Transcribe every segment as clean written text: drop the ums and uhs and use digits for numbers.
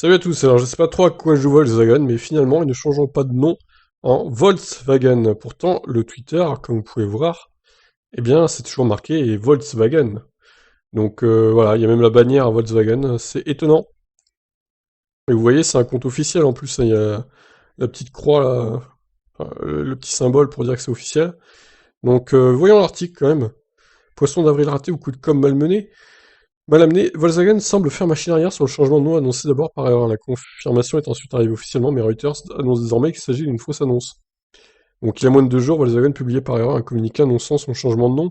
Salut à tous, alors je sais pas trop à quoi joue Volkswagen, mais finalement ils ne changeront pas de nom en Volkswagen. Pourtant, le Twitter, comme vous pouvez voir, eh bien c'est toujours marqué Volkswagen. Donc voilà, il y a même la bannière à Volkswagen, c'est étonnant. Et vous voyez, c'est un compte officiel en plus, hein, il y a la petite croix là, enfin, le petit symbole pour dire que c'est officiel. Donc voyons l'article quand même. Poisson d'avril raté ou coup de com' malmené. Mal amené, Volkswagen semble faire machine arrière sur le changement de nom annoncé d'abord par erreur. La confirmation est ensuite arrivée officiellement, mais Reuters annonce désormais qu'il s'agit d'une fausse annonce. Donc il y a moins de 2 jours, Volkswagen publiait par erreur un communiqué annonçant son changement de nom.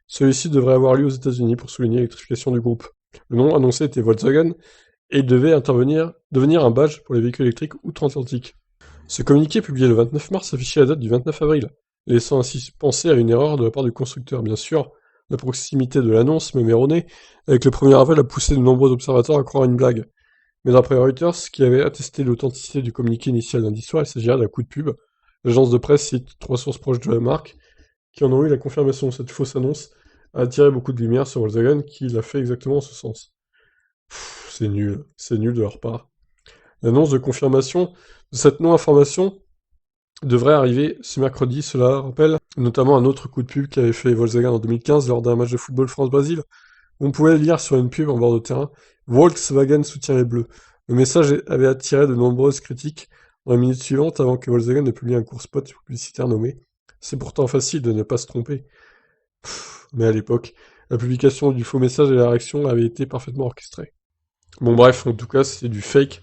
Celui-ci devrait avoir lieu aux États-Unis pour souligner l'électrification du groupe. Le nom annoncé était Volkswagen et devait devenir un badge pour les véhicules électriques outre-Atlantique. Ce communiqué, publié le 29 mars, affichait la date du 29 avril, laissant ainsi penser à une erreur de la part du constructeur. Bien sûr, la proximité de l'annonce, même erronée, avec le 1er avril a poussé de nombreux observateurs à croire à une blague. Mais d'après Reuters, qui avait attesté l'authenticité du communiqué initial lundi soir, il s'agira d'un coup de pub. L'agence de presse cite 3 sources proches de la marque, qui en ont eu la confirmation. Cette fausse annonce a attiré beaucoup de lumière sur Volkswagen, qui l'a fait exactement en ce sens. C'est nul de leur part. L'annonce de confirmation de cette non-information devrait arriver ce mercredi, cela rappelle notamment un autre coup de pub qu'avait fait Volkswagen en 2015 lors d'un match de football France-Brésil. On pouvait lire sur une pub en bord de terrain Volkswagen soutient les Bleus. Le message avait attiré de nombreuses critiques dans la minute suivante avant que Volkswagen ne publie un court spot publicitaire nommé C'est pourtant facile de ne pas se tromper. Mais à l'époque, la publication du faux message et la réaction avaient été parfaitement orchestrées. Bon bref, en tout cas, c'est du fake.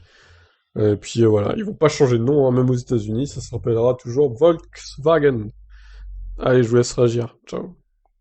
Et puis voilà, ils vont pas changer de nom, hein, même aux États-Unis, ça s'appellera toujours Volkswagen. Allez, je vous laisse réagir. Ciao.